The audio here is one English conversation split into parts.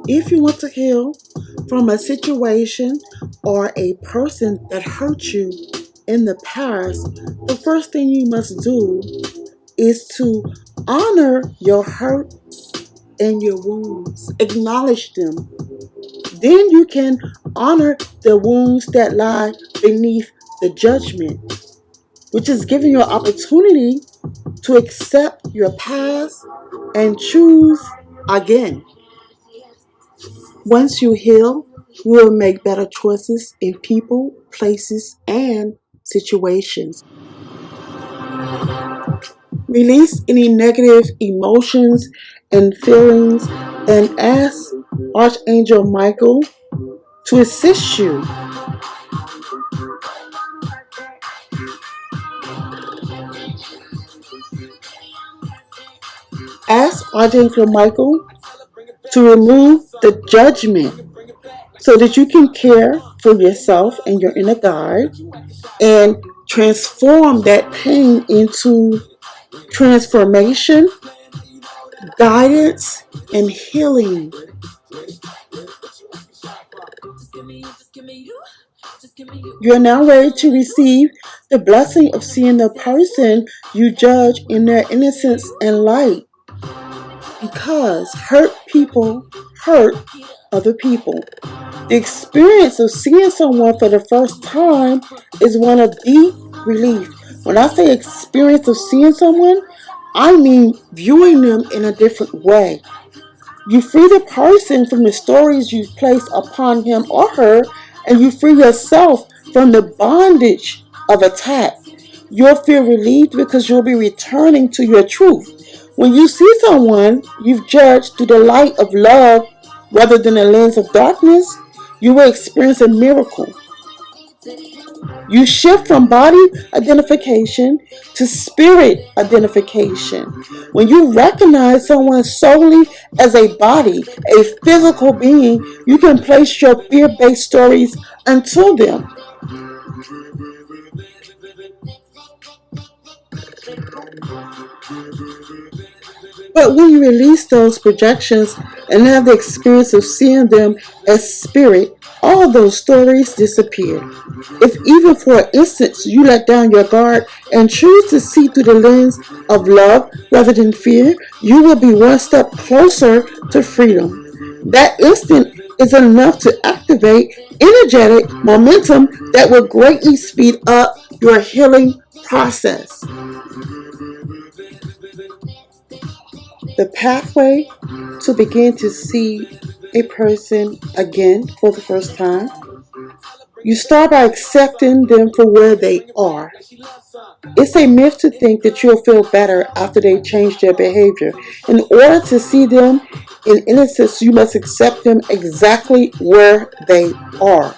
If you want to heal from a situation or a person that hurt you in the past, the first thing you must do is to honor your hurt and your wounds. Acknowledge them. Then you can honor the wounds that lie beneath the judgment, which is giving you an opportunity to accept your past and choose again. Once you heal, you will make better choices in people, places, and situations. Release any negative emotions and feelings and ask Archangel Michael to assist you. Ask Archangel Michael to remove the judgment so that you can care for yourself and your inner guide and transform that pain into transformation, guidance, and healing. You're now ready to receive the blessing of seeing the person you judge in their innocence and light. Because hurt people hurt other people. The experience of seeing someone for the first time is one of deep relief. When I say experience of seeing someone, I mean viewing them in a different way. You free the person from the stories you place upon him or her, and you free yourself from the bondage of attack. You'll feel relieved because you'll be returning to your truth. When you see someone you've judged through the light of love rather than a lens of darkness, you will experience a miracle. You shift from body identification to spirit identification. When you recognize someone solely as a body, a physical being, you can place your fear-based stories unto them. But when you release those projections and have the experience of seeing them as spirit, all those stories disappear. If even for an instant you let down your guard and choose to see through the lens of love rather than fear, you will be one step closer to freedom. That instant is enough to activate energetic momentum that will greatly speed up your healing process. The pathway to begin to see a person again for the first time. You start by accepting them for where they are. It's a myth to think that you'll feel better after they change their behavior. In order to see them in innocence, you must accept them exactly where they are.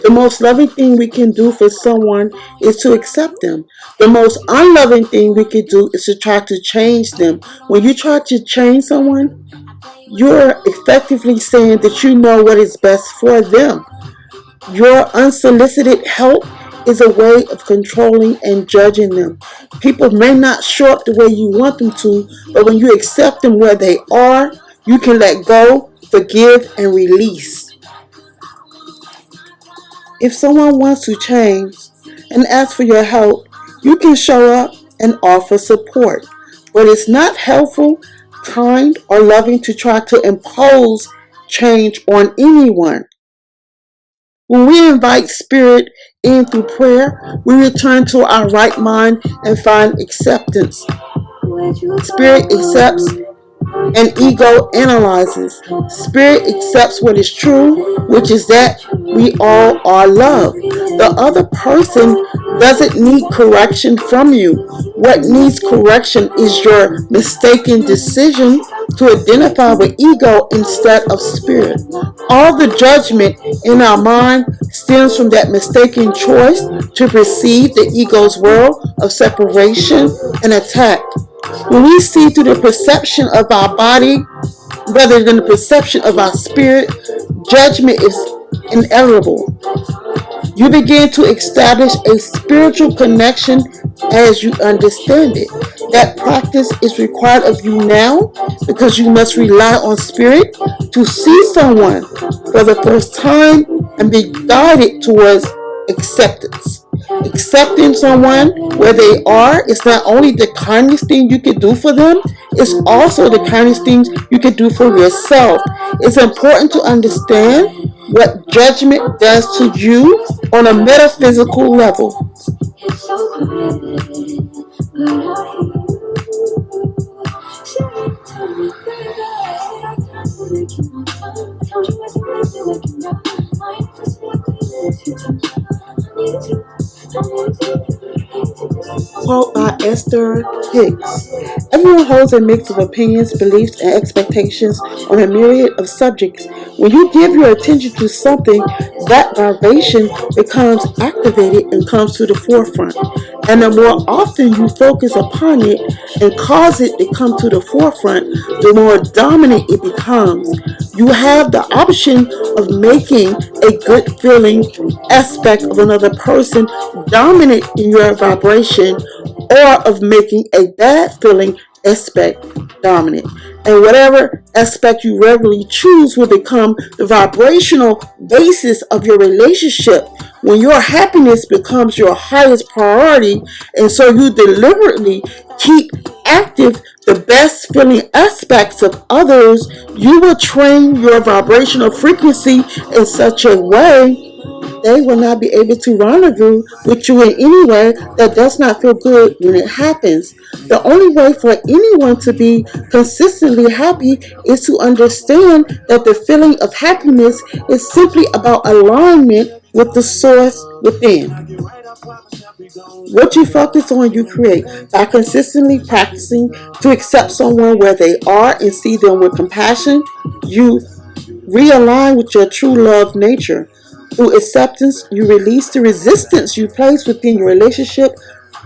The most loving thing we can do for someone is to accept them. The most unloving thing we can do is to try to change them. When you try to change someone, you're effectively saying that you know what is best for them. Your unsolicited help is a way of controlling and judging them. People may not show up the way you want them to, but when you accept them where they are, you can let go, forgive, and release. If someone wants to change and ask for your help, you can show up and offer support. But it's not helpful, kind, or loving to try to impose change on anyone. When we invite spirit in through prayer, we return to our right mind and find acceptance. Spirit accepts and ego analyzes. Spirit accepts what is true, which is that we all are love. The other person doesn't need correction from you. What needs correction is your mistaken decision to identify with ego instead of spirit. All the judgment in our mind stems from that mistaken choice to perceive the ego's world of separation and attack. When we see through the perception of our body rather than the perception of our spirit, judgment is inevitable. You begin to establish a spiritual connection as you understand it. That practice is required of you now because you must rely on spirit to see someone for the first time and be guided towards acceptance. Accepting someone where they are is not only the kindest thing you can do for them, it's also the kindest things you can do for yourself. It's important to understand what judgment does to you on a metaphysical level. Quote by Esther Hicks. Everyone holds a mix of opinions, beliefs, and expectations on a myriad of subjects. When you give your attention to something, that vibration becomes activated and comes to the forefront. And the more often you focus upon it and cause it to come to the forefront, the more dominant it becomes. You have the option of making a good feeling aspect of another person dominant in your vibration or of making a bad feeling aspect dominant. And whatever aspect you regularly choose will become the vibrational basis of your relationship. When your happiness becomes your highest priority, and so you deliberately keep active the best feeling aspects of others, you will train your vibrational frequency in such a way they will not be able to rendezvous with you in any way that does not feel good when it happens. The only way for anyone to be consistently happy is to understand that the feeling of happiness is simply about alignment with the source within. What you focus on, you create. By consistently practicing to accept someone where they are and see them with compassion, you realign with your true love nature. Through acceptance, you release the resistance you place within your relationship,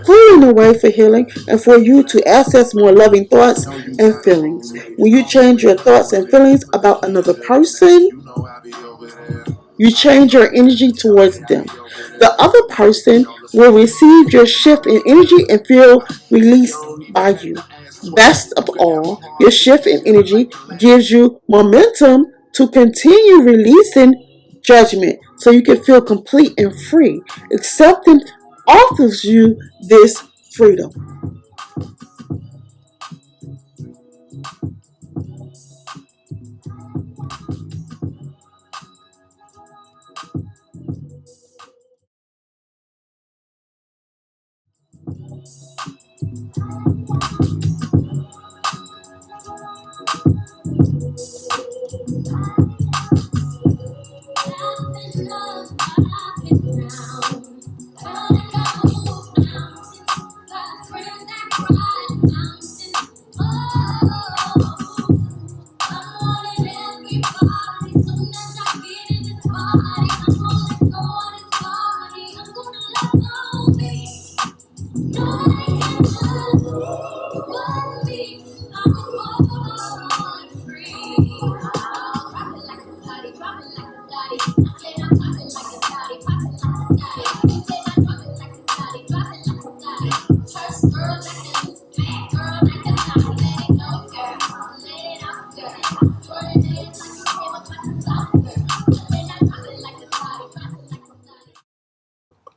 clearing the way for healing and for you to access more loving thoughts and feelings. When you change your thoughts and feelings about another person, you change your energy towards them. The other person will receive your shift in energy and feel released by you. Best of all, your shift in energy gives you momentum to continue releasing judgment so you can feel complete and free. Acceptance offers you this freedom.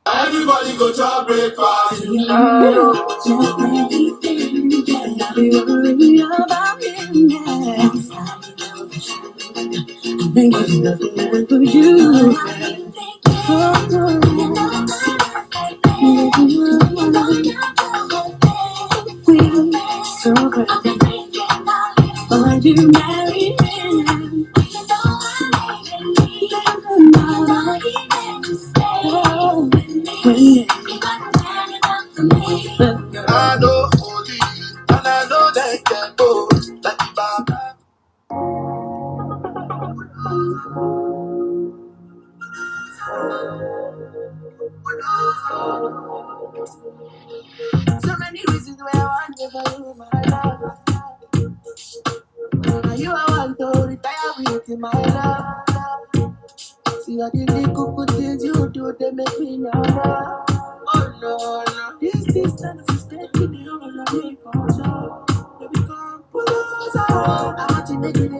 Everybody go to breakfast. I know holy, and I know they can go like the Baba. So many reasons why I want to follow my love. Now you I want to retire with my love. See See all the little good things you do, they make me know. Oh no, no. This distance is taking me on a big control. Baby, come closer. I want to make it